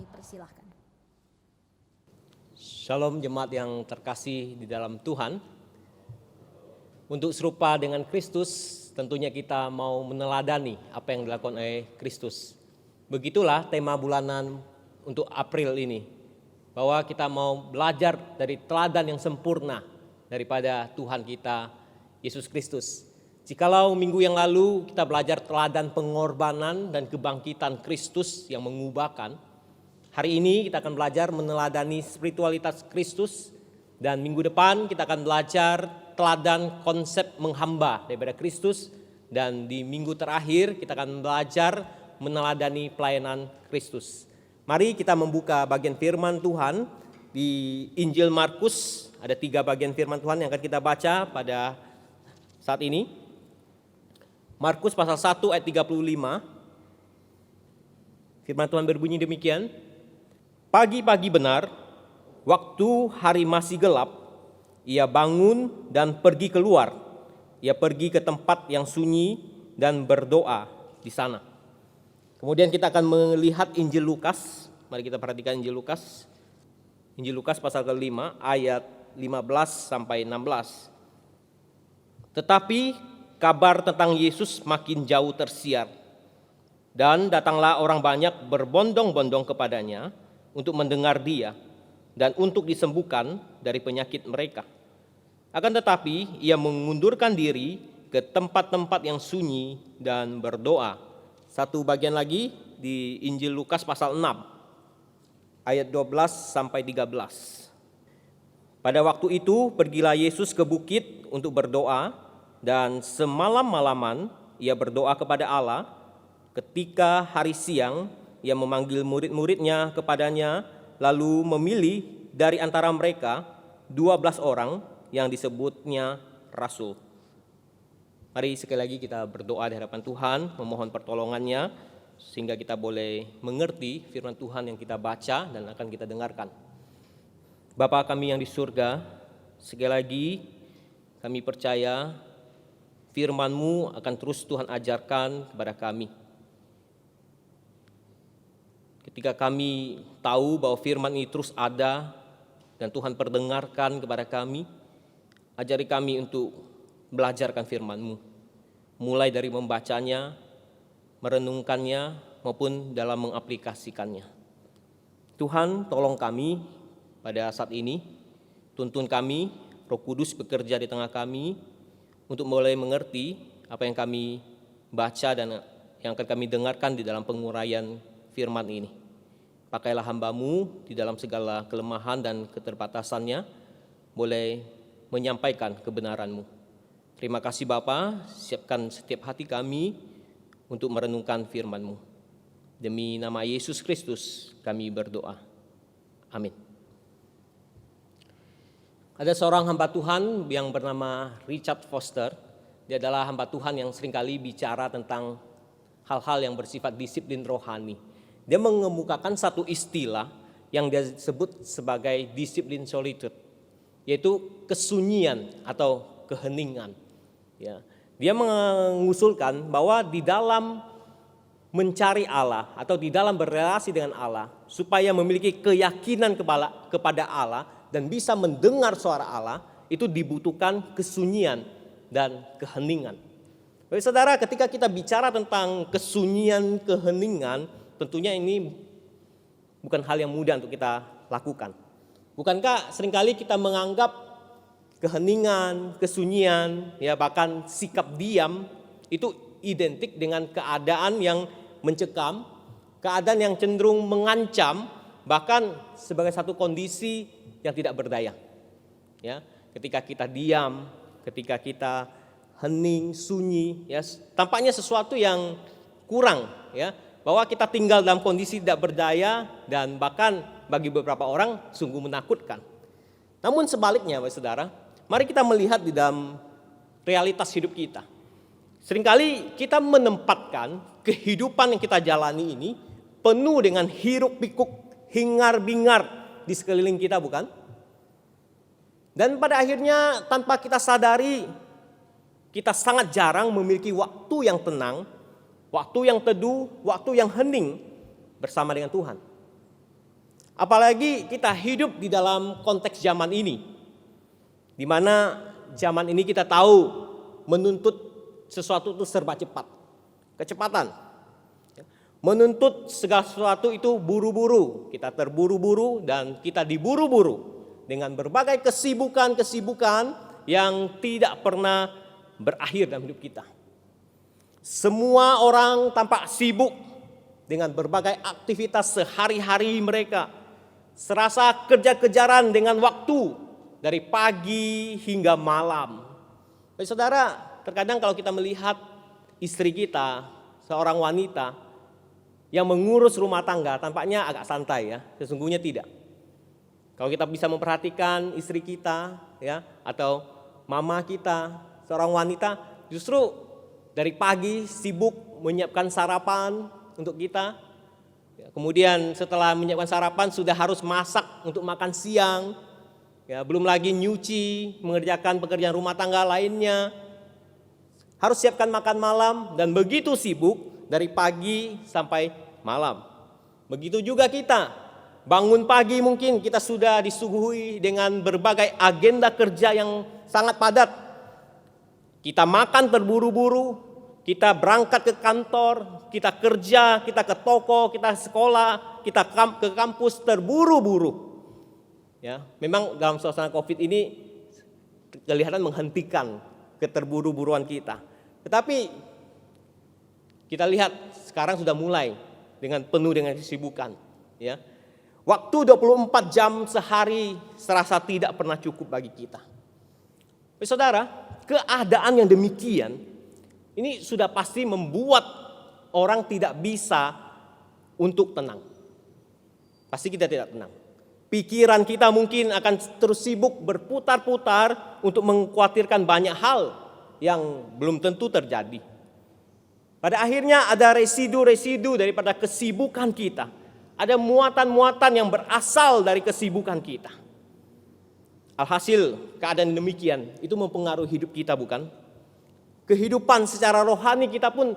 persilahkan. Shalom jemaat yang terkasih di dalam Tuhan. Untuk serupa dengan Kristus, tentunya kita mau meneladani apa yang dilakukan oleh Kristus. Begitulah tema bulanan untuk April ini, bahwa kita mau belajar dari teladan yang sempurna daripada Tuhan kita, Yesus Kristus. Jikalau minggu yang lalu kita belajar teladan pengorbanan dan kebangkitan Kristus yang mengubahkan, hari ini kita akan belajar meneladani spiritualitas Kristus, dan minggu depan kita akan belajar teladan konsep menghamba daripada Kristus, dan di minggu terakhir kita akan belajar meneladani pelayanan Kristus. Mari kita membuka bagian firman Tuhan di Injil Markus. Ada 3 bagian firman Tuhan yang akan kita baca pada saat ini. Markus pasal 1 ayat 35. Firman Tuhan berbunyi demikian. Pagi-pagi benar, waktu hari masih gelap, ia bangun dan pergi keluar. Ia pergi ke tempat yang sunyi dan berdoa di sana. Kemudian kita akan melihat Injil Lukas. Mari kita perhatikan Injil Lukas. Injil Lukas pasal ke-5 ayat 15 sampai 16. Tetapi kabar tentang Yesus makin jauh tersiar, dan datanglah orang banyak berbondong-bondong kepadanya untuk mendengar dia dan untuk disembuhkan dari penyakit mereka. Akan tetapi ia mengundurkan diri ke tempat-tempat yang sunyi dan berdoa. Satu bagian lagi di Injil Lukas pasal 6 ayat 12 sampai 13. Pada waktu itu pergilah Yesus ke bukit untuk berdoa, dan semalam-malaman ia berdoa kepada Allah. Ketika hari siang ia memanggil murid-muridnya kepadanya, lalu memilih dari antara mereka 12 orang yang disebutnya rasul. Mari sekali lagi kita berdoa di hadapan Tuhan, memohon pertolongannya sehingga kita boleh mengerti firman Tuhan yang kita baca dan akan kita dengarkan. Bapa kami yang di surga, sekali lagi kami percaya firman-Mu akan terus Tuhan ajarkan kepada kami. Ketika kami tahu bahwa firman ini terus ada dan Tuhan perdengarkan kepada kami, ajari kami untuk belajarkan firman-Mu, mulai dari membacanya, merenungkannya, maupun dalam mengaplikasikannya. Tuhan, tolong kami pada saat ini, tuntun kami, Roh Kudus bekerja di tengah kami, untuk mulai mengerti apa yang kami baca dan yang akan kami dengarkan di dalam penguraian firman ini. Pakailah hamba-Mu di dalam segala kelemahan dan keterbatasannya, boleh menyampaikan kebenaran-Mu. Terima kasih Bapa, siapkan setiap hati kami untuk merenungkan firman-Mu. Demi nama Yesus Kristus kami berdoa. Amin. Ada seorang hamba Tuhan yang bernama Richard Foster. Dia adalah hamba Tuhan yang seringkali bicara tentang hal-hal yang bersifat disiplin rohani. Dia mengemukakan satu istilah yang dia sebut sebagai disiplin solitude, yaitu kesunyian atau keheningan. Ya, dia mengusulkan bahwa di dalam mencari Allah atau di dalam berrelasi dengan Allah, supaya memiliki keyakinan kepada Allah dan bisa mendengar suara Allah, itu dibutuhkan kesunyian dan keheningan. Baik saudara, ketika kita bicara tentang kesunyian, keheningan, tentunya ini bukan hal yang mudah untuk kita lakukan. Bukankah seringkali kita menganggap keheningan, kesunyian, ya bahkan sikap diam itu identik dengan keadaan yang mencekam, keadaan yang cenderung mengancam, bahkan sebagai satu kondisi yang tidak berdaya. Ya, ketika kita diam, ketika kita hening, sunyi, ya tampaknya sesuatu yang kurang, ya, bahwa kita tinggal dalam kondisi tidak berdaya dan bahkan bagi beberapa orang sungguh menakutkan. Namun sebaliknya, saudara, mari kita melihat di dalam realitas hidup kita. Seringkali kita menempatkan kehidupan yang kita jalani ini penuh dengan hiruk pikuk, hingar bingar di sekeliling kita, bukan? Dan pada akhirnya tanpa kita sadari, kita sangat jarang memiliki waktu yang tenang, waktu yang teduh, waktu yang hening bersama dengan Tuhan. Apalagi kita hidup di dalam konteks zaman ini, di mana zaman ini kita tahu menuntut sesuatu itu serba cepat. Kecepatan. Menuntut segala sesuatu itu buru-buru. Kita terburu-buru dan kita diburu-buru dengan berbagai kesibukan-kesibukan yang tidak pernah berakhir dalam hidup kita. Semua orang tampak sibuk dengan berbagai aktivitas sehari-hari mereka. Serasa kejar-kejaran dengan waktu dari pagi hingga malam. Baik saudara, terkadang kalau kita melihat istri kita, seorang wanita yang mengurus rumah tangga, tampaknya agak santai ya, sesungguhnya tidak. Kalau kita bisa memperhatikan istri kita ya, atau mama kita, seorang wanita justru dari pagi sibuk menyiapkan sarapan untuk kita. Kemudian setelah menyiapkan sarapan sudah harus masak untuk makan siang. Ya, belum lagi nyuci, mengerjakan pekerjaan rumah tangga lainnya. Harus siapkan makan malam dan begitu sibuk dari pagi sampai malam. Begitu juga kita. Bangun pagi mungkin kita sudah disuguhi dengan berbagai agenda kerja yang sangat padat. Kita makan terburu-buru, kita berangkat ke kantor, kita kerja, kita ke toko, kita sekolah, kita ke kampus terburu-buru. Ya, memang dalam suasana Covid ini kelihatan menghentikan keterburu-buruan kita. Tetapi kita lihat sekarang sudah mulai dengan penuh dengan kesibukan, ya. Waktu 24 jam sehari serasa tidak pernah cukup bagi kita. Saudara, keadaan yang demikian ini sudah pasti membuat orang tidak bisa untuk tenang. Pasti kita tidak tenang. Pikiran kita mungkin akan terus sibuk berputar-putar untuk mengkhawatirkan banyak hal yang belum tentu terjadi. Pada akhirnya ada residu-residu daripada kesibukan kita. Ada muatan-muatan yang berasal dari kesibukan kita. Alhasil keadaan demikian itu mempengaruhi hidup kita, bukan? Kehidupan secara rohani kita pun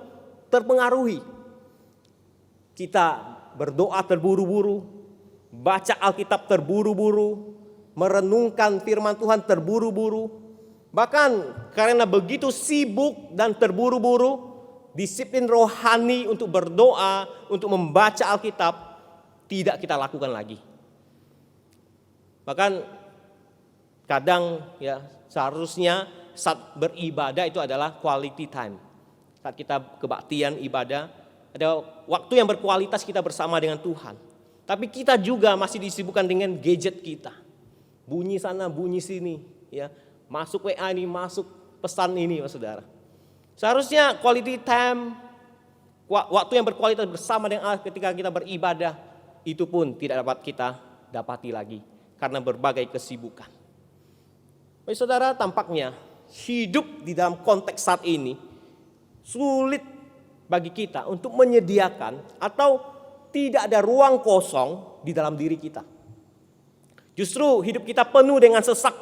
terpengaruhi. Kita berdoa terburu-buru, baca Alkitab terburu-buru, merenungkan firman Tuhan terburu-buru. Bahkan karena begitu sibuk dan terburu-buru, disiplin rohani untuk berdoa, untuk membaca Alkitab tidak kita lakukan lagi. Bahkan kadang ya seharusnya saat beribadah itu adalah quality time. Saat kita kebaktian ibadah, ada waktu yang berkualitas kita bersama dengan Tuhan. Tapi kita juga masih disibukkan dengan gadget kita. Bunyi sana, bunyi sini, ya. Masuk WA ini, masuk pesan ini, Saudara. Seharusnya quality time, waktu yang berkualitas bersama dengan Allah ketika kita beribadah, itu pun tidak dapat kita dapati lagi karena berbagai kesibukan. Baik saudara, tampaknya hidup di dalam konteks saat ini sulit bagi kita untuk menyediakan atau tidak ada ruang kosong di dalam diri kita. Justru hidup kita penuh dengan sesak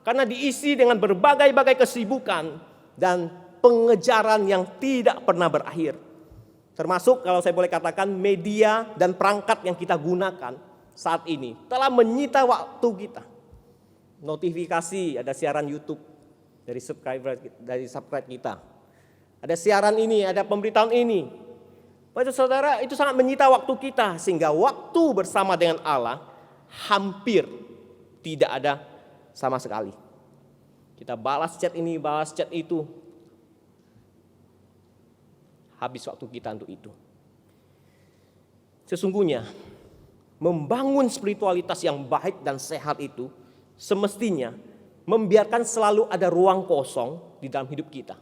karena diisi dengan berbagai-bagai kesibukan dan pengejaran yang tidak pernah berakhir. Termasuk kalau saya boleh katakan media dan perangkat yang kita gunakan saat ini telah menyita waktu kita. Notifikasi, ada siaran YouTube dari subscribe kita. Ada siaran ini, ada pemberitahuan ini. Baik saudara, itu sangat menyita waktu kita sehingga waktu bersama dengan Allah hampir tidak ada sama sekali. Kita balas chat ini, balas chat itu. Habis waktu kita untuk itu. Sesungguhnya membangun spiritualitas yang baik dan sehat itu semestinya membiarkan selalu ada ruang kosong di dalam hidup kita.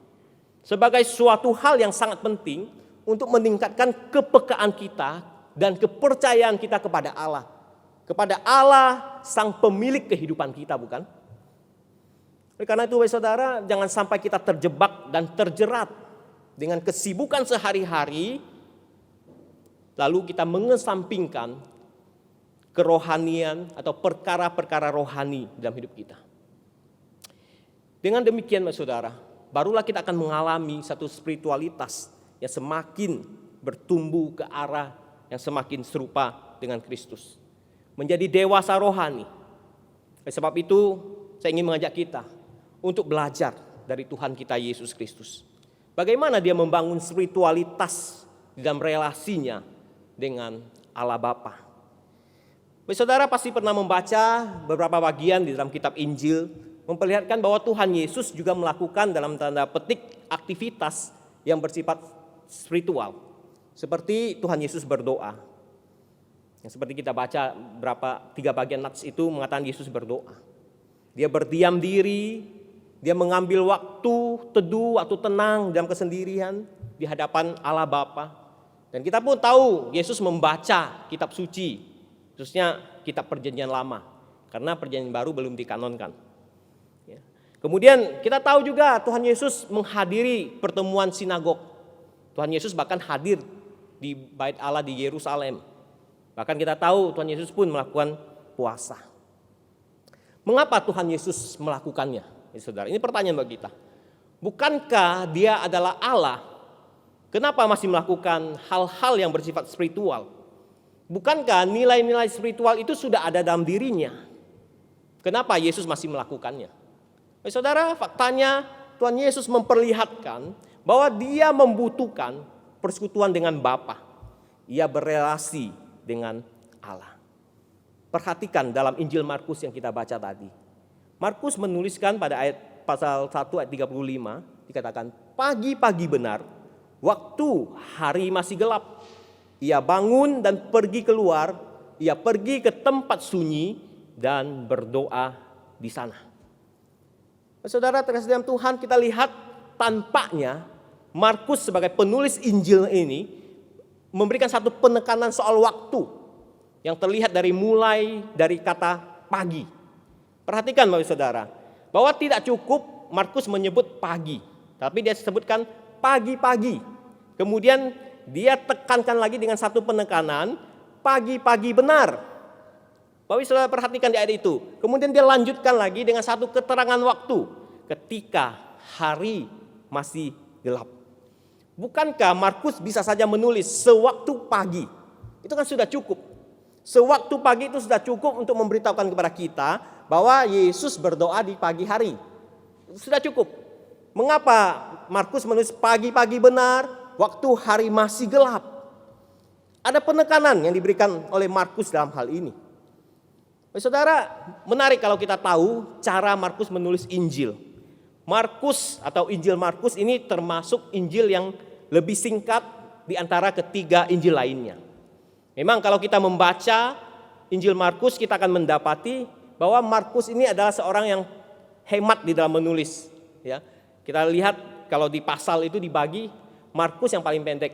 Sebagai suatu hal yang sangat penting untuk meningkatkan kepekaan kita dan kepercayaan kita kepada Allah. Kepada Allah sang pemilik kehidupan kita, bukan? Oleh karena itu, saudara, jangan sampai kita terjebak dan terjerat dengan kesibukan sehari-hari, lalu kita mengesampingkan kerohanian atau perkara-perkara rohani dalam hidup kita. Dengan demikian, saudara, barulah kita akan mengalami satu spiritualitas yang semakin bertumbuh ke arah yang semakin serupa dengan Kristus. menjadi dewasa rohani. Oleh sebab itu, saya ingin mengajak kita untuk belajar dari Tuhan kita Yesus Kristus. Bagaimana dia membangun spiritualitas di dalam relasinya dengan Allah Bapa. Saudara pasti pernah membaca beberapa bagian di dalam kitab Injil memperlihatkan bahwa Tuhan Yesus juga melakukan dalam tanda petik aktivitas yang bersifat spiritual. Seperti Tuhan Yesus berdoa. Yang seperti kita baca tiga bagian nats itu mengatakan Yesus berdoa. Dia berdiam diri, dia mengambil waktu teduh, waktu tenang dalam kesendirian di hadapan Allah Bapa. Dan kita pun tahu Yesus membaca kitab suci, khususnya kitab Perjanjian Lama, karena Perjanjian Baru belum dikanonkan. Kemudian kita tahu juga Tuhan Yesus menghadiri pertemuan sinagog. Tuhan Yesus bahkan hadir di Bait Allah di Yerusalem. Bahkan kita tahu Tuhan Yesus pun melakukan puasa. Mengapa Tuhan Yesus melakukannya? Ya, saudara, ini pertanyaan bagi kita. Bukankah dia adalah Allah? Kenapa masih melakukan hal-hal yang bersifat spiritual? Bukankah nilai-nilai spiritual itu sudah ada dalam dirinya? Kenapa Yesus masih melakukannya? Saudara, faktanya Tuhan Yesus memperlihatkan bahwa dia membutuhkan persekutuan dengan Bapa. Ia berelasi dengan Allah. Perhatikan dalam Injil Markus yang kita baca tadi. Markus menuliskan pada pasal 1 ayat 35 dikatakan, pagi-pagi benar, waktu hari masih gelap, ia bangun dan pergi keluar, ia pergi ke tempat sunyi dan berdoa di sana. Saudara terkasih dalam Tuhan, kita lihat tampaknya Markus sebagai penulis Injil ini memberikan satu penekanan soal waktu yang terlihat mulai dari kata pagi. Perhatikan Bapak Saudara, bahwa tidak cukup Markus menyebut pagi, tapi dia sebutkan pagi-pagi. Kemudian dia tekankan lagi dengan satu penekanan, pagi-pagi benar. Bapak Saudara perhatikan di ayat itu. Kemudian dia lanjutkan lagi dengan satu keterangan waktu, ketika hari masih gelap. Bukankah Markus bisa saja menulis sewaktu pagi? Itu kan sudah cukup. Sewaktu pagi itu sudah cukup untuk memberitahukan kepada kita bahwa Yesus berdoa di pagi hari. Sudah cukup. Mengapa Markus menulis pagi-pagi benar, waktu hari masih gelap? Ada penekanan yang diberikan oleh Markus dalam hal ini. Saudara, menarik kalau kita tahu cara Markus menulis Injil. Markus atau Injil Markus ini termasuk Injil yang lebih singkat di antara ketiga Injil lainnya. Memang kalau kita membaca Injil Markus, kita akan mendapati bahwa Markus ini adalah seorang yang hemat di dalam menulis. Ya, kita lihat kalau di pasal itu dibagi, Markus yang paling pendek,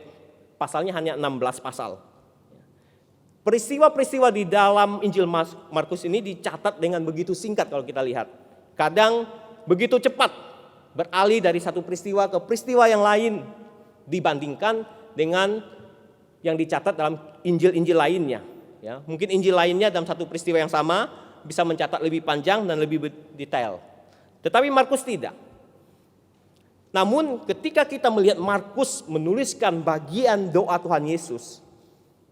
pasalnya hanya 16 pasal. Peristiwa-peristiwa di dalam Injil Markus ini dicatat dengan begitu singkat kalau kita lihat. Kadang begitu cepat beralih dari satu peristiwa ke peristiwa yang lain dibandingkan dengan yang dicatat dalam Injil-Injil lainnya. Ya, mungkin Injil lainnya dalam satu peristiwa yang sama bisa mencatat lebih panjang dan lebih detail. Tetapi Markus tidak. Namun ketika kita melihat Markus menuliskan bagian doa Tuhan Yesus,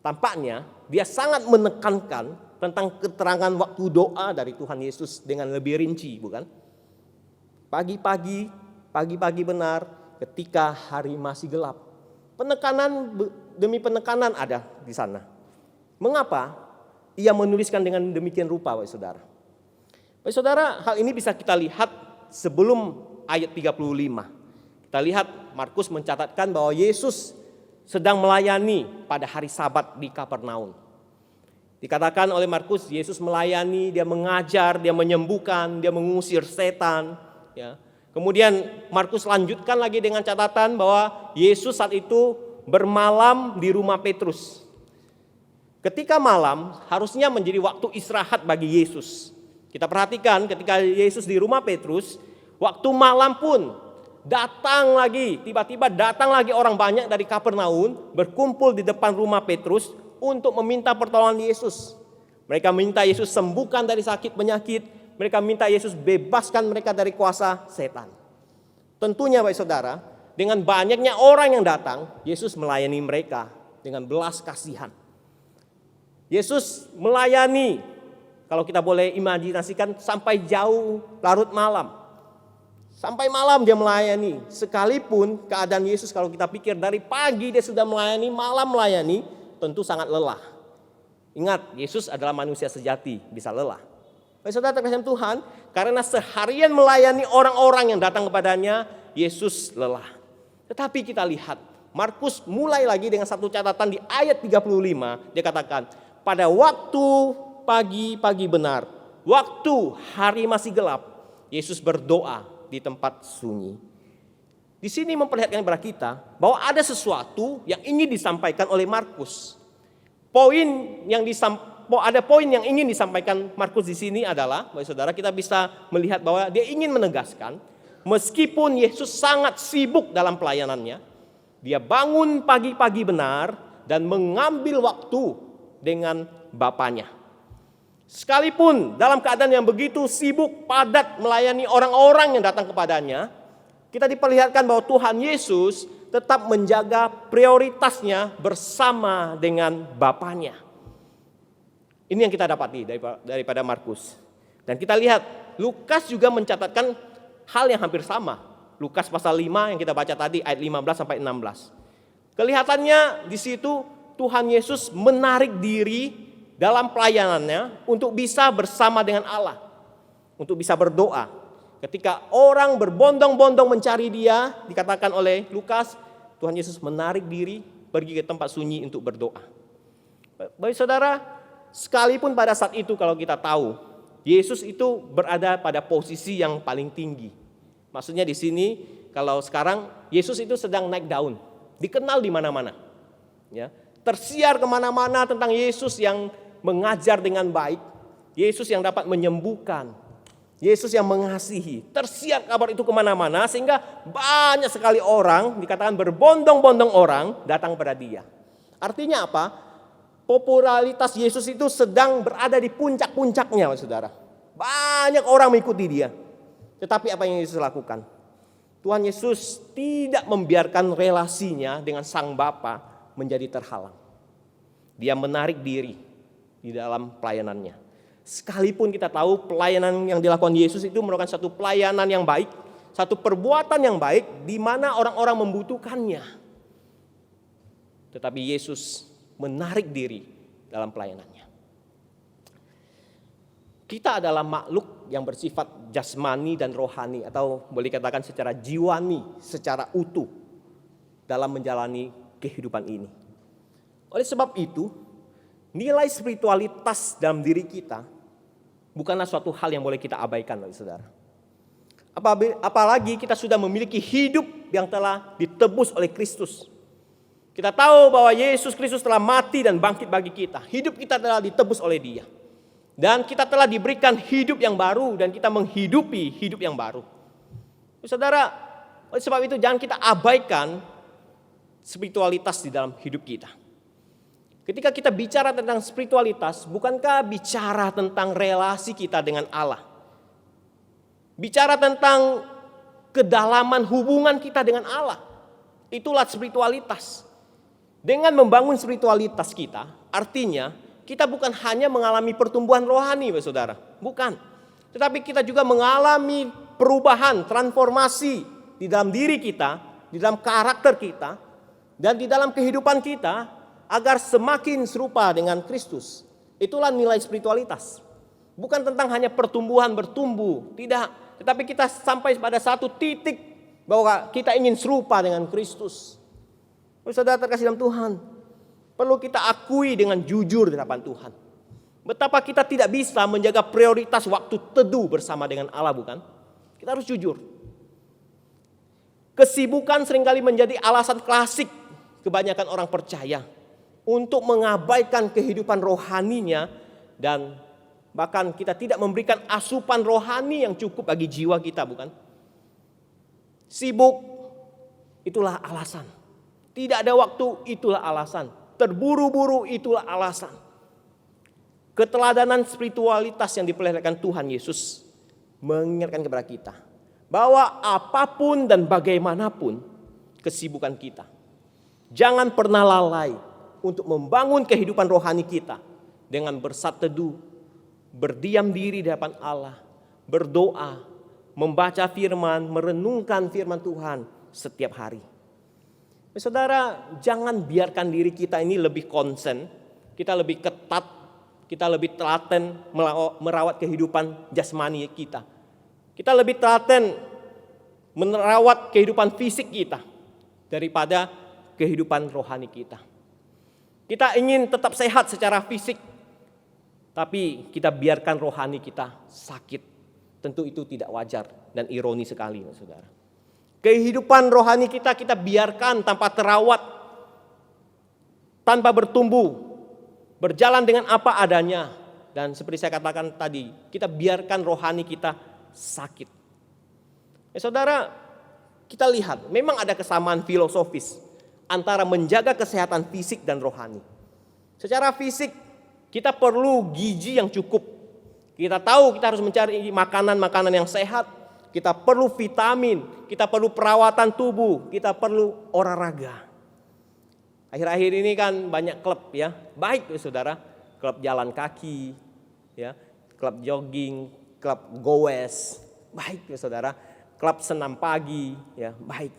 tampaknya dia sangat menekankan tentang keterangan waktu doa dari Tuhan Yesus dengan lebih rinci, bukan? Pagi-pagi benar ketika hari masih gelap. Penekanan demi penekanan ada di sana. Mengapa ia menuliskan dengan demikian rupa, Bapak Saudara? Bapak Saudara, hal ini bisa kita lihat sebelum ayat 35. Kita lihat Markus mencatatkan bahwa Yesus sedang melayani pada hari Sabat di Kapernaum. Dikatakan oleh Markus, Yesus melayani, dia mengajar, dia menyembuhkan, dia mengusir setan. Ya. Kemudian Markus lanjutkan lagi dengan catatan bahwa Yesus saat itu bermalam di rumah Petrus. Ketika malam harusnya menjadi waktu istirahat bagi Yesus. Kita perhatikan ketika Yesus di rumah Petrus, waktu malam pun tiba-tiba datang lagi orang banyak dari Kapernaum berkumpul di depan rumah Petrus untuk meminta pertolongan Yesus. Mereka minta Yesus sembuhkan dari sakit penyakit, mereka minta Yesus bebaskan mereka dari kuasa setan. Tentunya Bapak Saudara, dengan banyaknya orang yang datang, Yesus melayani mereka dengan belas kasihan. Yesus melayani, kalau kita boleh imajinasikan, sampai jauh larut malam. Sampai malam dia melayani. Sekalipun keadaan Yesus kalau kita pikir dari pagi dia sudah melayani, malam melayani, tentu sangat lelah. Ingat, Yesus adalah manusia sejati, bisa lelah. Saudara terkasih Tuhan, karena seharian melayani orang-orang yang datang kepadanya, Yesus lelah. Tetapi kita lihat, Markus mulai lagi dengan satu catatan di ayat 35, dia katakan, pada waktu pagi-pagi benar, waktu hari masih gelap, Yesus berdoa di tempat sunyi. Di sini memperlihatkan kepada kita bahwa ada sesuatu yang ingin disampaikan oleh Markus. Ada poin yang ingin disampaikan Markus di sini adalah, Bapak Saudara, kita bisa melihat bahwa dia ingin menegaskan, meskipun Yesus sangat sibuk dalam pelayanannya, dia bangun pagi-pagi benar dan mengambil waktu dengan Bapanya. Sekalipun dalam keadaan yang begitu sibuk, padat melayani orang-orang yang datang kepadanya, kita diperlihatkan bahwa Tuhan Yesus tetap menjaga prioritasnya bersama dengan Bapanya. Ini yang kita dapati daripada Markus. Dan kita lihat Lukas juga mencatatkan hal yang hampir sama. Lukas pasal 5 yang kita baca tadi ayat 15 sampai 16. Kelihatannya di situ Tuhan Yesus menarik diri dalam pelayanannya untuk bisa bersama dengan Allah. Untuk bisa berdoa. Ketika orang berbondong-bondong mencari dia, dikatakan oleh Lukas, Tuhan Yesus menarik diri pergi ke tempat sunyi untuk berdoa. Baik saudara, sekalipun pada saat itu kalau kita tahu, Yesus itu berada pada posisi yang paling tinggi. Maksudnya di sini kalau sekarang Yesus itu sedang naik daun, dikenal di mana-mana. Ya, tersiar kemana-mana tentang Yesus yang mengajar dengan baik, Yesus yang dapat menyembuhkan, Yesus yang mengasihi. Tersiar kabar itu kemana-mana sehingga banyak sekali orang, dikatakan berbondong-bondong orang datang pada dia. Artinya apa? Popularitas Yesus itu sedang berada di puncak-puncaknya, saudara. Banyak orang mengikuti dia. Tetapi apa yang Yesus lakukan? Tuhan Yesus tidak membiarkan relasinya dengan Sang Bapa menjadi terhalang. Dia menarik diri di dalam pelayanannya. Sekalipun kita tahu pelayanan yang dilakukan Yesus itu merupakan satu pelayanan yang baik, satu perbuatan yang baik di mana orang-orang membutuhkannya. Tetapi Yesus menarik diri dalam pelayanannya. Kita adalah makhluk yang bersifat jasmani dan rohani, atau boleh katakan secara jiwani, secara utuh dalam menjalani kehidupan ini. Oleh sebab itu, nilai spiritualitas dalam diri kita bukanlah suatu hal yang boleh kita abaikan, saudara. Apalagi kita sudah memiliki hidup yang telah ditebus oleh Kristus. Kita tahu bahwa Yesus Kristus telah mati dan bangkit bagi kita. Hidup kita telah ditebus oleh Dia. Dan kita telah diberikan hidup yang baru dan kita menghidupi hidup yang baru. Saudara, oleh sebab itu jangan kita abaikan spiritualitas di dalam hidup kita. Ketika kita bicara tentang spiritualitas, bukankah bicara tentang relasi kita dengan Allah? Bicara tentang kedalaman hubungan kita dengan Allah. Itulah spiritualitas. Dengan membangun spiritualitas kita, artinya kita bukan hanya mengalami pertumbuhan rohani, saudara. Bukan. Tetapi kita juga mengalami perubahan, transformasi di dalam diri kita, di dalam karakter kita, dan di dalam kehidupan kita, agar semakin serupa dengan Kristus. Itulah nilai spiritualitas. Bukan tentang hanya pertumbuhan bertumbuh, tidak. Tetapi kita sampai pada satu titik bahwa kita ingin serupa dengan Kristus. Saudara terkasih dalam Tuhan, perlu kita akui dengan jujur di hadapan Tuhan. Betapa kita tidak bisa menjaga prioritas waktu teduh bersama dengan Allah, bukan? Kita harus jujur. Kesibukan seringkali menjadi alasan klasik kebanyakan orang percaya untuk mengabaikan kehidupan rohaninya, dan bahkan kita tidak memberikan asupan rohani yang cukup bagi jiwa kita, bukan? Sibuk, itulah alasan. Tidak ada waktu, itulah alasan. Terburu-buru, itulah alasan. Keteladanan spiritualitas yang diperlihatkan Tuhan Yesus mengingatkan kepada kita bahwa apapun dan bagaimanapun kesibukan kita, jangan pernah lalai untuk membangun kehidupan rohani kita dengan bersat teduh, berdiam diri di hadapan Allah, berdoa, membaca firman, merenungkan firman Tuhan setiap hari. Saudara, jangan biarkan diri kita ini lebih konsen, kita lebih ketat, kita lebih telaten merawat kehidupan jasmani kita. Kita lebih telaten merawat kehidupan fisik kita daripada kehidupan rohani kita. Kita ingin tetap sehat secara fisik, tapi kita biarkan rohani kita sakit. Tentu itu tidak wajar dan ironi sekali, saudara. Kehidupan rohani kita biarkan tanpa terawat, tanpa bertumbuh, berjalan dengan apa adanya. Dan seperti saya katakan tadi, kita biarkan rohani kita sakit. Saudara, kita lihat memang ada kesamaan filosofis antara menjaga kesehatan fisik dan rohani. Secara fisik kita perlu gizi yang cukup. Kita tahu kita harus mencari makanan-makanan yang sehat. Kita perlu vitamin, kita perlu perawatan tubuh, kita perlu olahraga. Akhir-akhir ini kan banyak klub ya, baik ya saudara, klub jalan kaki, ya, klub jogging, klub goes, baik ya saudara, klub senam pagi, ya baik.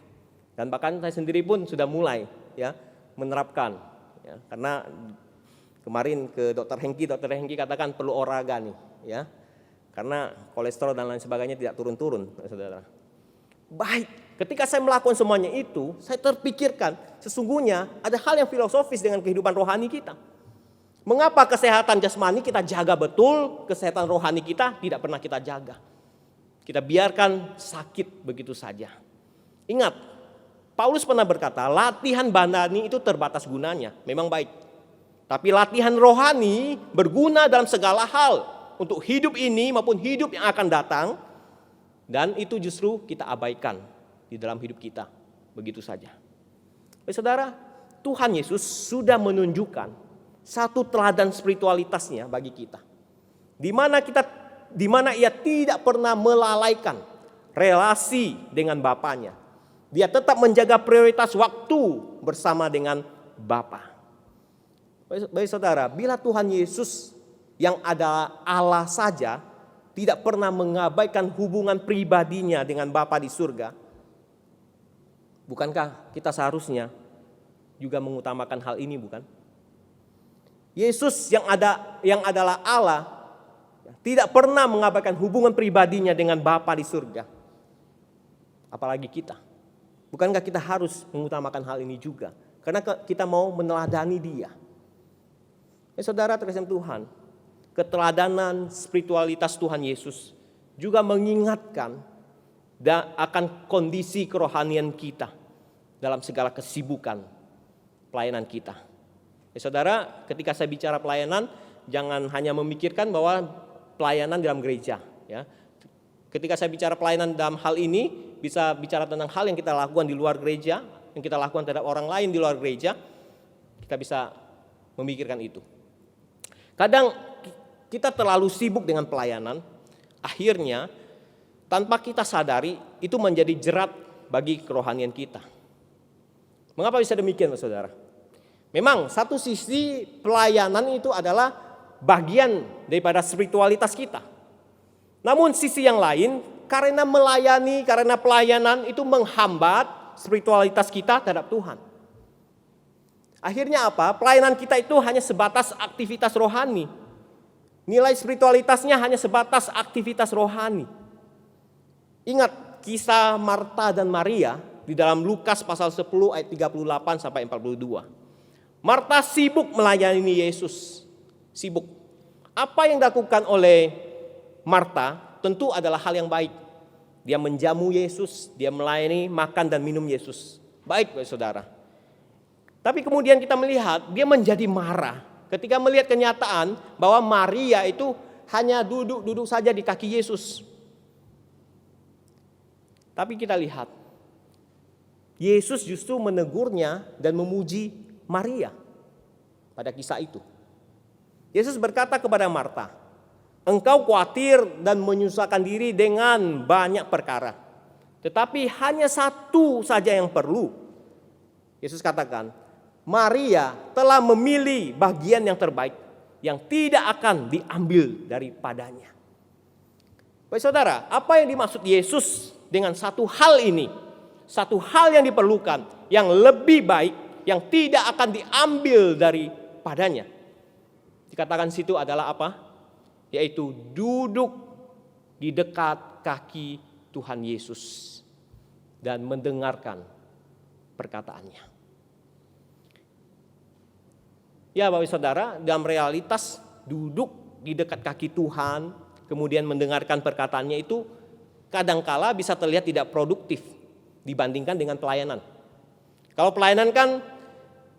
Dan bahkan saya sendiri pun sudah mulai ya menerapkan, ya, karena kemarin ke dokter Hengki katakan perlu olahraga nih, ya. Karena kolesterol dan lain sebagainya tidak turun-turun, saudara. Baik, ketika saya melakukan semuanya itu, saya terpikirkan sesungguhnya ada hal yang filosofis dengan kehidupan rohani kita. Mengapa kesehatan jasmani kita jaga betul, kesehatan rohani kita tidak pernah kita jaga. Kita biarkan sakit begitu saja. Ingat, Paulus pernah berkata, latihan badani itu terbatas gunanya, memang baik. Tapi latihan rohani berguna dalam segala hal. Untuk hidup ini maupun hidup yang akan datang. Dan itu justru kita abaikan di dalam hidup kita. Begitu saja. Saudara, Tuhan Yesus sudah menunjukkan satu teladan spiritualitasnya bagi kita. Di mana ia tidak pernah melalaikan relasi dengan Bapanya. Dia tetap menjaga prioritas waktu bersama dengan Bapa. Baik saudara, bila Tuhan Yesus yang adalah Allah saja tidak pernah mengabaikan hubungan pribadinya dengan Bapa di surga, bukankah kita seharusnya juga mengutamakan hal ini, bukan? Yesus yang adalah Allah tidak pernah mengabaikan hubungan pribadinya dengan Bapa di surga. Apalagi kita. Bukankah kita harus mengutamakan hal ini juga? Karena kita mau meneladani Dia. Saudara terkasih Tuhan, keteladanan spiritualitas Tuhan Yesus juga mengingatkan akan kondisi kerohanian kita dalam segala kesibukan pelayanan kita. Saudara, ketika saya bicara pelayanan, jangan hanya memikirkan bahwa pelayanan dalam gereja. Ya. Ketika saya bicara pelayanan dalam hal ini, bisa bicara tentang hal yang kita lakukan di luar gereja, yang kita lakukan terhadap orang lain di luar gereja, kita bisa memikirkan itu. Kadang kita terlalu sibuk dengan pelayanan, akhirnya tanpa kita sadari itu menjadi jerat bagi kerohanian kita. Mengapa bisa demikian, saudara? Memang satu sisi pelayanan itu adalah bagian daripada spiritualitas kita. Namun sisi yang lain, karena pelayanan itu menghambat spiritualitas kita terhadap Tuhan. Akhirnya apa? Pelayanan kita itu hanya sebatas aktivitas rohani. Nilai spiritualitasnya hanya sebatas aktivitas rohani. Ingat kisah Marta dan Maria di dalam Lukas pasal 10 ayat 38 sampai 42. Marta sibuk melayani Yesus. Sibuk. Apa yang dilakukan oleh Marta tentu adalah hal yang baik. Dia menjamu Yesus, dia melayani, makan dan minum Yesus. Baik, saudara. Tapi kemudian kita melihat dia menjadi marah ketika melihat kenyataan bahwa Maria itu hanya duduk saja di kaki Yesus. Tapi kita lihat, Yesus justru menegurnya dan memuji Maria pada kisah itu. Yesus berkata kepada Marta, engkau khawatir dan menyusahkan diri dengan banyak perkara. Tetapi hanya satu saja yang perlu. Yesus katakan, Maria telah memilih bagian yang terbaik yang tidak akan diambil daripadanya. Baik saudara, apa yang dimaksud Yesus dengan satu hal ini? Satu hal yang diperlukan, yang lebih baik, yang tidak akan diambil daripadanya. Dikatakan situ adalah apa? Yaitu duduk di dekat kaki Tuhan Yesus dan mendengarkan perkataannya. Ya Bapak Saudara, dalam realitas duduk di dekat kaki Tuhan, kemudian mendengarkan perkataannya itu kadangkala bisa terlihat tidak produktif dibandingkan dengan pelayanan. Kalau pelayanan kan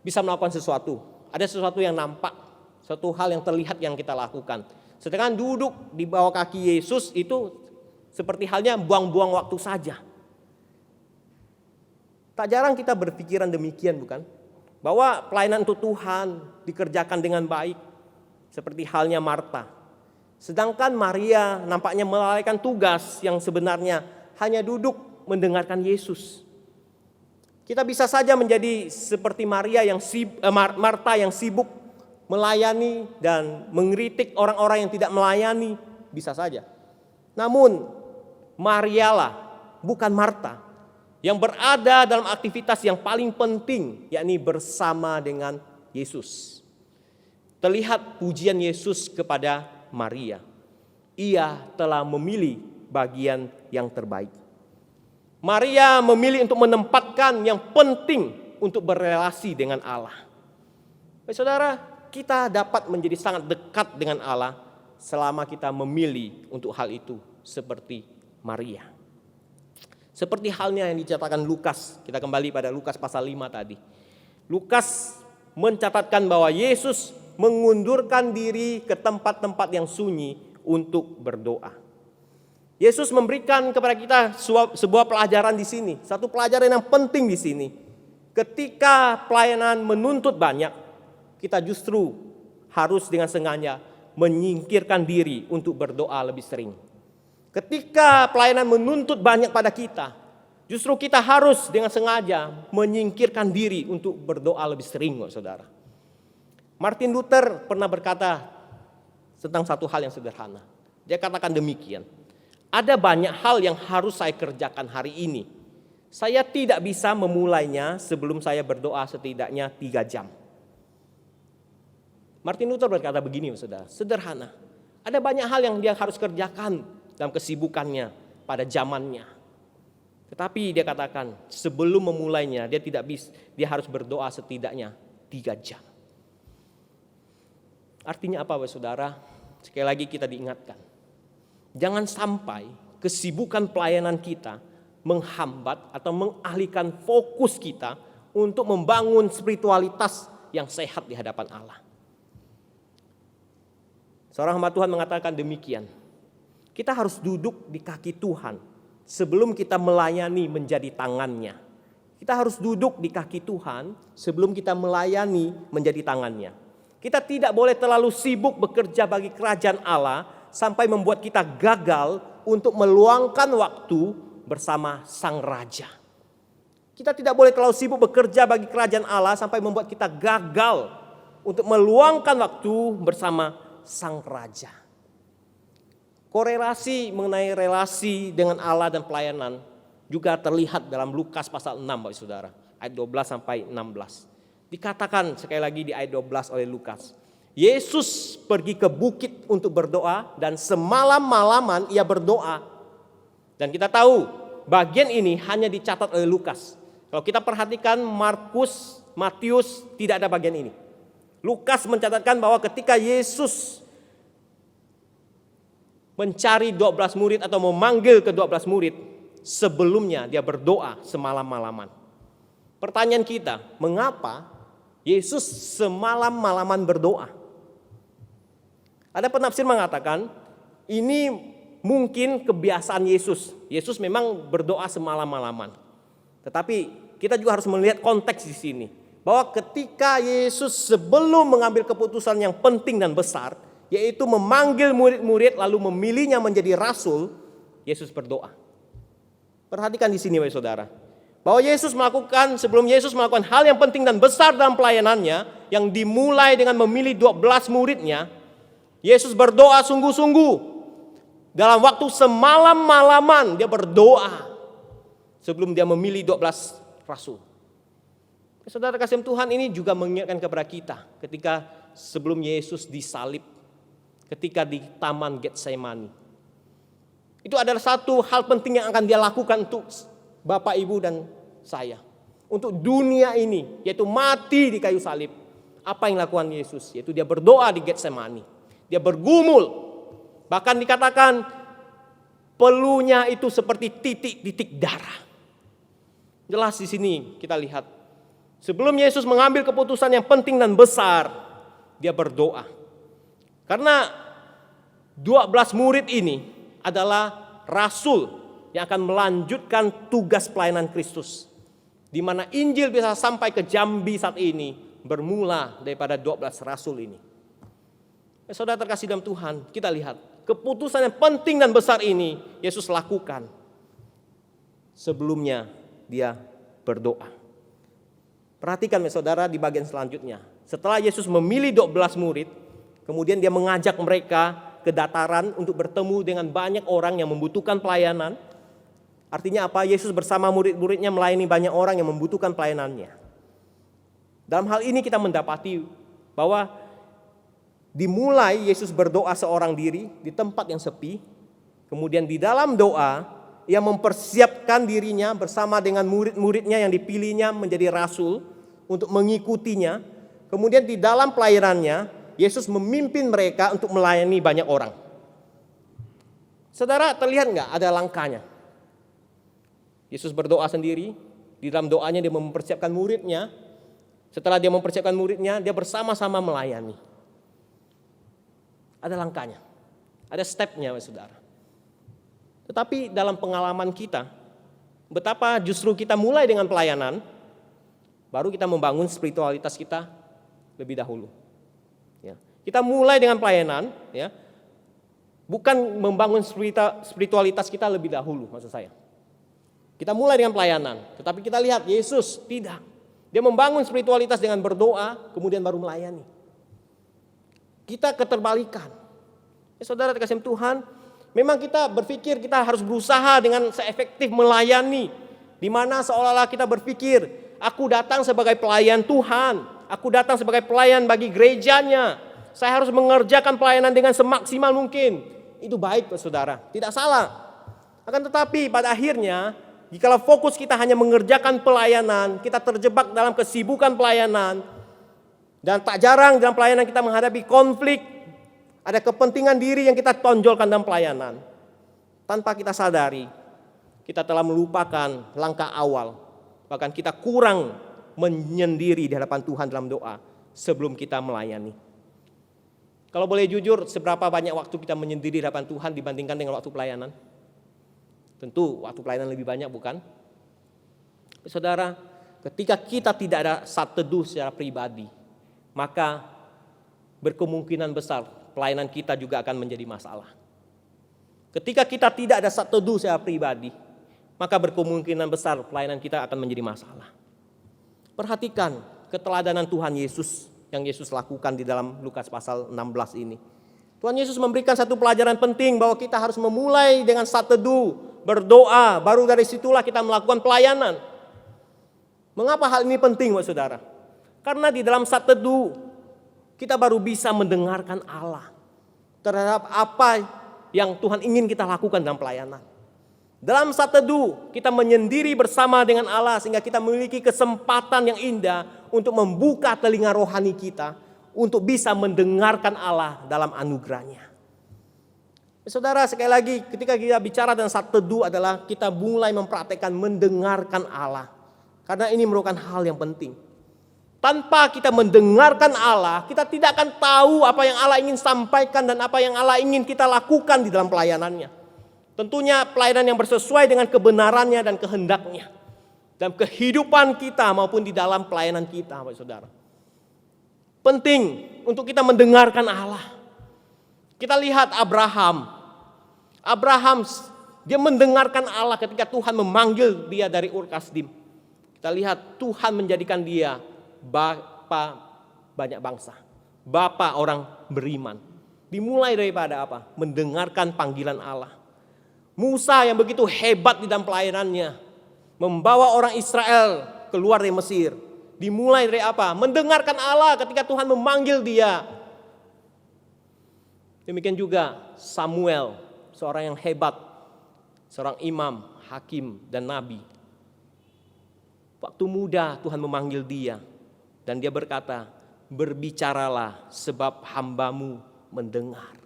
bisa melakukan sesuatu, ada sesuatu yang nampak, suatu hal yang terlihat yang kita lakukan. Sedangkan duduk di bawah kaki Yesus itu seperti halnya buang-buang waktu saja. Tak jarang kita berpikiran demikian, bukan? Bahwa pelayanan untuk Tuhan dikerjakan dengan baik, seperti halnya Marta. Sedangkan Maria nampaknya melalaikan tugas yang sebenarnya hanya duduk mendengarkan Yesus. Kita bisa saja menjadi seperti Marta yang sibuk melayani dan mengkritik orang-orang yang tidak melayani, bisa saja. Namun Marialah, bukan Marta, yang berada dalam aktivitas yang paling penting, yakni bersama dengan Yesus. Terlihat pujian Yesus kepada Maria. Ia telah memilih bagian yang terbaik. Maria memilih untuk menempatkan yang penting untuk berrelasi dengan Allah. Saudara, kita dapat menjadi sangat dekat dengan Allah selama kita memilih untuk hal itu seperti Maria. Seperti halnya yang dicatatkan Lukas, kita kembali pada Lukas pasal 5 tadi. Lukas mencatatkan bahwa Yesus mengundurkan diri ke tempat-tempat yang sunyi untuk berdoa. Yesus memberikan kepada kita sebuah pelajaran di sini, satu pelajaran yang penting di sini. Ketika pelayanan menuntut banyak, kita justru harus dengan sengaja menyingkirkan diri untuk berdoa lebih sering. Ketika pelayanan menuntut banyak pada kita, justru kita harus dengan sengaja menyingkirkan diri untuk berdoa lebih sering, saudara. Martin Luther pernah berkata tentang satu hal yang sederhana. Dia katakan demikian, ada banyak hal yang harus saya kerjakan hari ini. Saya tidak bisa memulainya sebelum saya berdoa setidaknya 3 jam. Martin Luther berkata begini, saudara, sederhana. Ada banyak hal yang dia harus kerjakan dalam kesibukannya pada zamannya. Tetapi dia katakan sebelum memulainya dia harus berdoa setidaknya 3 jam. Artinya apa, saudara? Sekali lagi kita diingatkan. Jangan sampai kesibukan pelayanan kita menghambat atau mengalihkan fokus kita untuk membangun spiritualitas yang sehat di hadapan Allah. Seorang hamba Tuhan mengatakan demikian. Kita harus duduk di kaki Tuhan sebelum kita melayani menjadi tangannya. Kita harus duduk di kaki Tuhan sebelum kita melayani menjadi tangannya. Kita tidak boleh terlalu sibuk bekerja bagi kerajaan Allah sampai membuat kita gagal untuk meluangkan waktu bersama Sang Raja. Kita tidak boleh terlalu sibuk bekerja bagi kerajaan Allah sampai membuat kita gagal untuk meluangkan waktu bersama Sang Raja. Korelasi mengenai relasi dengan Allah dan pelayanan juga terlihat dalam Lukas pasal 6, Bapak Saudara, ayat 12 sampai 16. Dikatakan sekali lagi di ayat 12 oleh Lukas, Yesus pergi ke bukit untuk berdoa dan semalam-malaman ia berdoa. Dan kita tahu bagian ini hanya dicatat oleh Lukas. Kalau kita perhatikan Markus, Matius tidak ada bagian ini. Lukas mencatatkan bahwa ketika Yesus mencari 12 murid atau memanggil ke 12 murid, sebelumnya dia berdoa semalam-malaman. Pertanyaan kita, mengapa Yesus semalam-malaman berdoa? Ada penafsir mengatakan ini mungkin kebiasaan Yesus. Yesus memang berdoa semalam-malaman. Tetapi kita juga harus melihat konteks di sini. Bahwa ketika Yesus sebelum mengambil keputusan yang penting dan besar, yaitu memanggil murid-murid lalu memilihnya menjadi rasul, Yesus berdoa. Perhatikan di sini, Bapak Saudara. Bahwa sebelum Yesus melakukan hal yang penting dan besar dalam pelayanannya, yang dimulai dengan memilih 12 muridnya, Yesus berdoa sungguh-sungguh. Dalam waktu semalam-malaman dia berdoa sebelum dia memilih 12 rasul. Saudara kasih Tuhan, ini juga mengingatkan kepada kita ketika sebelum Yesus disalib, ketika di Taman Getsemani. Itu adalah satu hal penting yang akan dia lakukan untuk Bapak, Ibu, dan saya. Untuk dunia ini, yaitu mati di kayu salib. Apa yang lakukan Yesus? Yaitu dia berdoa di Getsemani. Dia bergumul. Bahkan dikatakan peluhnya itu seperti titik-titik darah. Jelas di sini kita lihat. Sebelum Yesus mengambil keputusan yang penting dan besar, dia berdoa. Karena 12 murid ini adalah rasul yang akan melanjutkan tugas pelayanan Kristus. Di mana Injil bisa sampai ke Jambi saat ini bermula daripada 12 rasul ini. Saudara terkasih dalam Tuhan, kita lihat keputusan yang penting dan besar ini Yesus lakukan. Sebelumnya dia berdoa. Perhatikan saudara di bagian selanjutnya. Setelah Yesus memilih 12 murid, kemudian dia mengajak mereka ke dataran untuk bertemu dengan banyak orang yang membutuhkan pelayanan. Artinya apa? Yesus bersama murid-muridnya melayani banyak orang yang membutuhkan pelayanannya. Dalam hal ini kita mendapati bahwa dimulai Yesus berdoa seorang diri di tempat yang sepi. Kemudian di dalam doa ia mempersiapkan dirinya bersama dengan murid-muridnya yang dipilihnya menjadi rasul untuk mengikutinya. Kemudian di dalam pelayanannya Yesus memimpin mereka untuk melayani banyak orang. Saudara, terlihat nggak ada langkahnya? Yesus berdoa sendiri. Di dalam doanya dia mempersiapkan muridnya. Setelah dia mempersiapkan muridnya, dia bersama-sama melayani. Ada langkahnya, ada stepnya saudara. Tetapi dalam pengalaman kita, betapa justru kita mulai dengan pelayanan, baru kita membangun spiritualitas kita lebih dahulu. Ya. Kita mulai dengan pelayanan, ya, bukan membangun spiritualitas kita lebih dahulu, maksud saya. Kita mulai dengan pelayanan, tetapi kita lihat Yesus tidak. Dia membangun spiritualitas dengan berdoa, kemudian baru melayani. Kita keterbalikan. Ya, saudara terkasih Tuhan, memang kita berpikir kita harus berusaha dengan seefektif melayani. Di mana seolah-olah kita berpikir, aku datang sebagai pelayan Tuhan. Aku datang sebagai pelayan bagi gerejanya. Saya harus mengerjakan pelayanan dengan semaksimal mungkin. Itu baik saudara, tidak salah. Akan tetapi pada akhirnya, jikalau fokus kita hanya mengerjakan pelayanan, kita terjebak dalam kesibukan pelayanan. Dan tak jarang dalam pelayanan kita menghadapi konflik. Ada kepentingan diri yang kita tonjolkan dalam pelayanan. Tanpa kita sadari, kita telah melupakan langkah awal. Bahkan kita kurang menyendiri di hadapan Tuhan dalam doa sebelum kita melayani. Kalau boleh jujur, seberapa banyak waktu kita menyendiri di hadapan Tuhan dibandingkan dengan waktu pelayanan? Tentu waktu pelayanan lebih banyak, bukan? Saudara, ketika kita tidak ada saat teduh secara pribadi, maka berkemungkinan besar pelayanan kita juga akan menjadi masalah. Ketika kita tidak ada saat teduh secara pribadi, maka berkemungkinan besar pelayanan kita akan menjadi masalah. Perhatikan keteladanan Tuhan Yesus yang Yesus lakukan di dalam Lukas pasal 16 ini. Tuhan Yesus memberikan satu pelajaran penting bahwa kita harus memulai dengan saat teduh, berdoa, baru dari situlah kita melakukan pelayanan. Mengapa hal ini penting, saudara? Karena di dalam saat teduh kita baru bisa mendengarkan Allah terhadap apa yang Tuhan ingin kita lakukan dalam pelayanan. Dalam saat teduh kita menyendiri bersama dengan Allah sehingga kita memiliki kesempatan yang indah untuk membuka telinga rohani kita untuk bisa mendengarkan Allah dalam anugerahnya. Saudara, sekali lagi ketika kita bicara tentang saat teduh adalah kita mulai mempraktekkan mendengarkan Allah. Karena ini merupakan hal yang penting. Tanpa kita mendengarkan Allah, kita tidak akan tahu apa yang Allah ingin sampaikan dan apa yang Allah ingin kita lakukan di dalam pelayanannya. Tentunya pelayanan yang bersesuai dengan kebenarannya dan kehendaknya. Dalam kehidupan kita maupun di dalam pelayanan kita, saudara. Penting untuk kita mendengarkan Allah. Kita lihat Abraham, dia mendengarkan Allah ketika Tuhan memanggil dia dari Ur Kasdim. Kita lihat Tuhan menjadikan dia bapa banyak bangsa, bapa orang beriman. Dimulai daripada apa? Mendengarkan panggilan Allah. Musa yang begitu hebat di dalam pelayanannya, membawa orang Israel keluar dari Mesir. Dimulai dari apa? Mendengarkan Allah ketika Tuhan memanggil dia. Demikian juga Samuel, seorang yang hebat, seorang imam, hakim, dan nabi. Waktu muda Tuhan memanggil dia, dan dia berkata, berbicaralah sebab hambamu mendengar.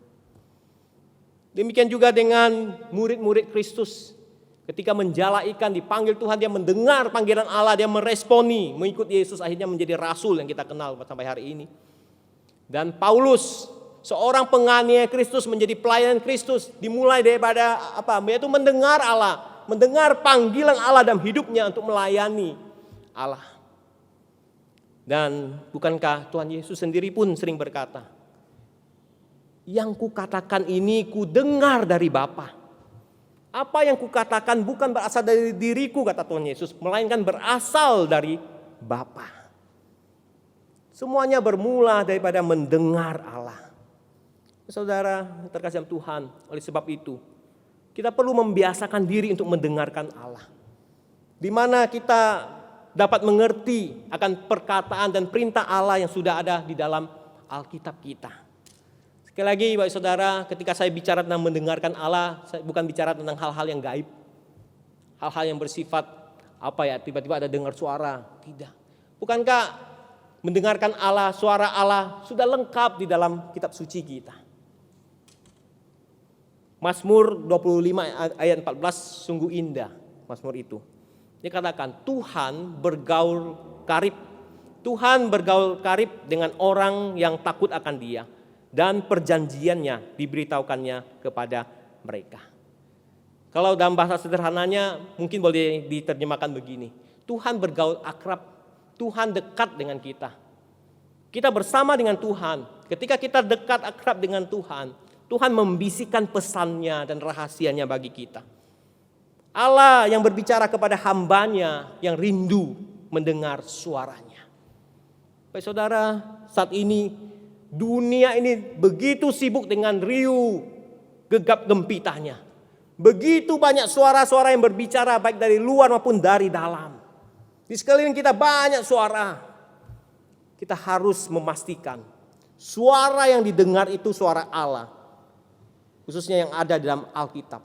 Demikian juga dengan murid-murid Kristus. Ketika menjala ikan dipanggil Tuhan, dia mendengar panggilan Allah, dia meresponi, mengikuti Yesus, akhirnya menjadi rasul yang kita kenal sampai hari ini. Dan Paulus, seorang penganiaya Kristus menjadi pelayan Kristus, dimulai daripada apa? Yaitu mendengar Allah, mendengar panggilan Allah dalam hidupnya untuk melayani Allah. Dan bukankah Tuhan Yesus sendiri pun sering berkata, yang kukatakan ini kudengar dari Bapa. Apa yang kukatakan bukan berasal dari diriku, kata Tuhan Yesus, melainkan berasal dari Bapa. Semuanya bermula daripada mendengar Allah. Saudara terkasih dalam Tuhan, oleh sebab itu kita perlu membiasakan diri untuk mendengarkan Allah. Di mana kita dapat mengerti akan perkataan dan perintah Allah yang sudah ada di dalam Alkitab kita. Sekali lagi Bapak Saudara, ketika saya bicara tentang mendengarkan Allah, saya bukan bicara tentang hal-hal yang gaib. Hal-hal yang bersifat tiba-tiba ada dengar suara, tidak. Bukankah mendengarkan Allah, suara Allah sudah lengkap di dalam kitab suci kita. Mazmur 25 ayat 14 sungguh indah Mazmur itu. Dia katakan Tuhan bergaul karib. Tuhan bergaul karib dengan orang yang takut akan Dia. Dan perjanjiannya diberitahukannya kepada mereka. Kalau dalam bahasa sederhananya mungkin boleh diterjemahkan begini. Tuhan bergaul akrab, Tuhan dekat dengan kita. Kita bersama dengan Tuhan. Ketika kita dekat akrab dengan Tuhan, Tuhan membisikkan pesannya dan rahasianya bagi kita. Allah yang berbicara kepada hambanya yang rindu mendengar suaranya. Baik saudara, saat ini dunia ini begitu sibuk dengan riuh gegap gempitanya. Begitu banyak suara-suara yang berbicara baik dari luar maupun dari dalam. Di sekeliling kita banyak suara. Kita harus memastikan suara yang didengar itu suara Allah. Khususnya yang ada di dalam Alkitab.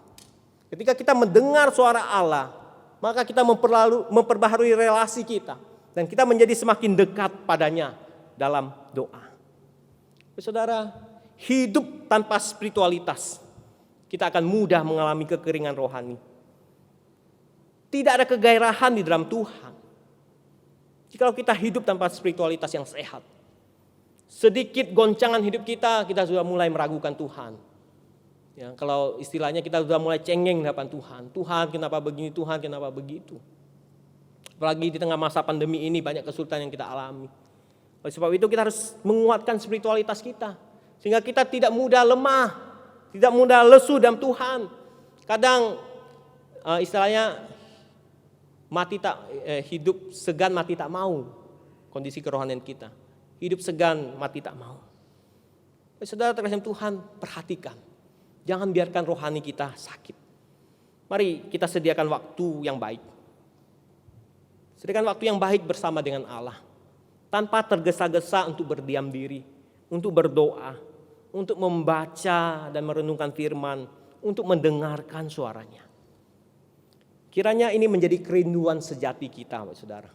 Ketika kita mendengar suara Allah, maka kita memperbaharui relasi kita. Dan kita menjadi semakin dekat padanya dalam doa. Saudara, hidup tanpa spiritualitas, kita akan mudah mengalami kekeringan rohani. Tidak ada kegairahan di dalam Tuhan. Jika kita hidup tanpa spiritualitas yang sehat, sedikit goncangan hidup kita sudah mulai meragukan Tuhan. Ya, kalau istilahnya kita sudah mulai cengeng di hadapan Tuhan. Tuhan kenapa begini, Tuhan kenapa begitu. Apalagi di tengah masa pandemi ini banyak kesulitan yang kita alami. Oleh sebab itu kita harus menguatkan spiritualitas kita. Sehingga kita tidak mudah lemah, tidak mudah lesu dalam Tuhan. Kadang istilahnya hidup segan mati tak mau. Kondisi kerohanian kita. Hidup segan mati tak mau. Saudara terkasih Tuhan, perhatikan. Jangan biarkan rohani kita sakit. Mari kita sediakan waktu yang baik. Sediakan waktu yang baik bersama dengan Allah. Tanpa tergesa-gesa untuk berdiam diri, untuk berdoa, untuk membaca dan merenungkan firman, untuk mendengarkan suaranya. Kiranya ini menjadi kerinduan sejati kita, saudara.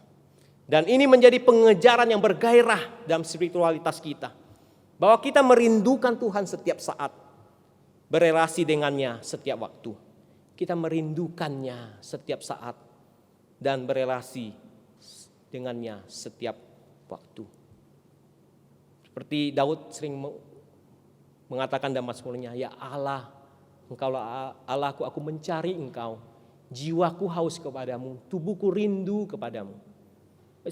Dan ini menjadi pengejaran yang bergairah dalam spiritualitas kita. Bahwa kita merindukan Tuhan setiap saat, berelasi dengannya setiap waktu. Kita merindukannya setiap saat dan berelasi dengannya setiap waktu. Seperti Daud sering mengatakan dalam mazmurnya, ya Allah, Engkaulah Allahku, aku mencari Engkau. Jiwaku haus kepadamu, tubuhku rindu kepadamu.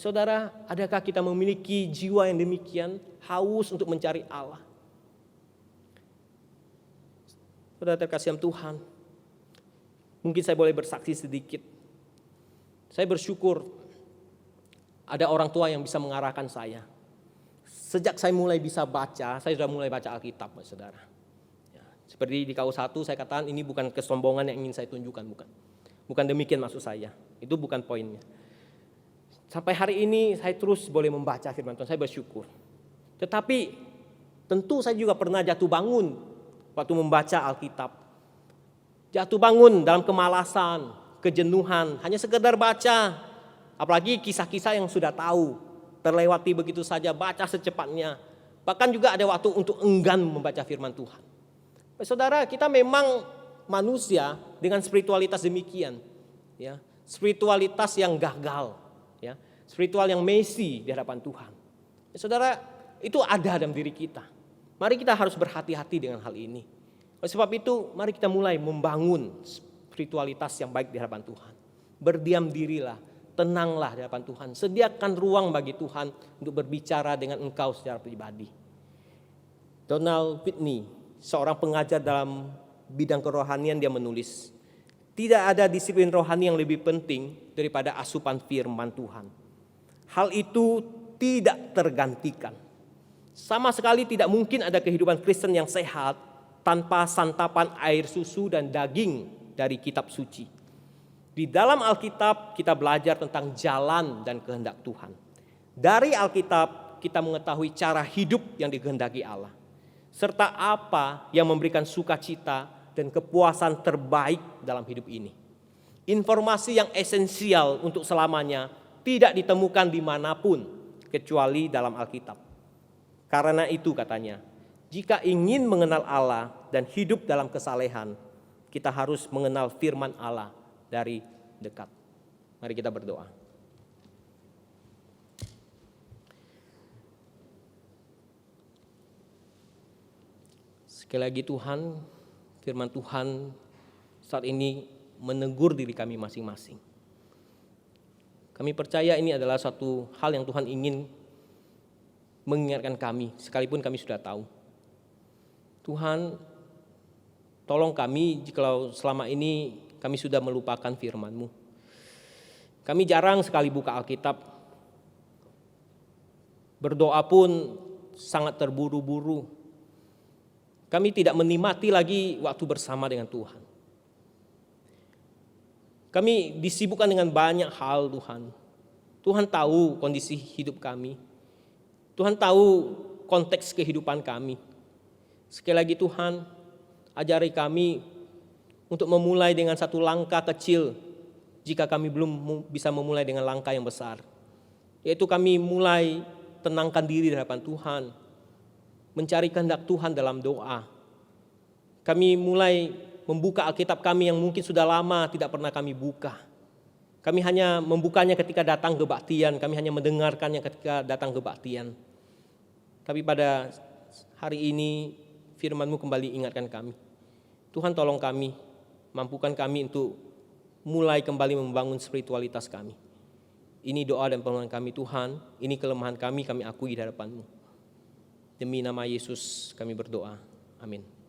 Saudara, adakah kita memiliki jiwa yang demikian haus untuk mencari Allah? Saudara terkasih Tuhan, mungkin saya boleh bersaksi sedikit. Saya bersyukur ada orang tua yang bisa mengarahkan saya. Sejak saya mulai bisa baca, saya sudah mulai baca Alkitab, saudara. Ya, seperti di KU1 saya katakan ini bukan kesombongan yang ingin saya tunjukkan, bukan. Bukan demikian maksud saya, itu bukan poinnya. Sampai hari ini saya terus boleh membaca firman Tuhan, saya bersyukur. Tetapi tentu saya juga pernah jatuh bangun waktu membaca Alkitab. Jatuh bangun dalam kemalasan, kejenuhan, hanya sekedar baca. Apalagi kisah-kisah yang sudah tahu, terlewati begitu saja, baca secepatnya. Bahkan juga ada waktu untuk enggan membaca firman Tuhan. Saudara, kita memang manusia dengan spiritualitas demikian. Ya, spiritualitas yang gagal. Ya, spiritual yang messy di hadapan Tuhan. Saudara, itu ada dalam diri kita. Mari kita harus berhati-hati dengan hal ini. Oleh sebab itu, mari kita mulai membangun spiritualitas yang baik di hadapan Tuhan. Berdiam dirilah, tenanglah di hadapan Tuhan. Sediakan ruang bagi Tuhan untuk berbicara dengan engkau secara pribadi. Donald Whitney, seorang pengajar dalam bidang kerohanian, dia menulis, tidak ada disiplin rohani yang lebih penting daripada asupan firman Tuhan. Hal itu tidak tergantikan. Sama sekali tidak mungkin ada kehidupan Kristen yang sehat tanpa santapan air susu dan daging dari kitab suci. Di dalam Alkitab kita belajar tentang jalan dan kehendak Tuhan. Dari Alkitab kita mengetahui cara hidup yang dikehendaki Allah, serta apa yang memberikan sukacita dan kepuasan terbaik dalam hidup ini. Informasi yang esensial untuk selamanya tidak ditemukan dimanapun kecuali dalam Alkitab. Karena itu katanya, jika ingin mengenal Allah dan hidup dalam kesalehan, kita harus mengenal firman Allah dari dekat. Mari kita berdoa. Sekali lagi Tuhan, firman Tuhan saat ini menegur diri kami masing-masing. Kami percaya ini adalah satu hal yang Tuhan ingin mengingatkan kami, sekalipun kami sudah tahu. Tuhan, tolong kami jikalau selama ini kami sudah melupakan firman-Mu. Kami jarang sekali buka Alkitab. Berdoa pun sangat terburu-buru. Kami tidak menikmati lagi waktu bersama dengan Tuhan. Kami disibukkan dengan banyak hal, Tuhan. Tuhan tahu kondisi hidup kami. Tuhan tahu konteks kehidupan kami. Sekali lagi Tuhan, ajari kami untuk memulai dengan satu langkah kecil jika kami belum bisa memulai dengan langkah yang besar. Yaitu kami mulai tenangkan diri di hadapan Tuhan, mencari kehendak Tuhan dalam doa. Kami mulai membuka Alkitab kami yang mungkin sudah lama tidak pernah kami buka. Kami hanya membukanya ketika datang kebaktian, kami hanya mendengarkannya ketika datang kebaktian. Tapi pada hari ini firman-Mu kembali ingatkan kami. Tuhan tolong kami, mampukan kami untuk mulai kembali membangun spiritualitas kami. Ini doa dan permohonan kami Tuhan, ini kelemahan kami akui di hadapan-Mu. Demi nama Yesus kami berdoa, amin.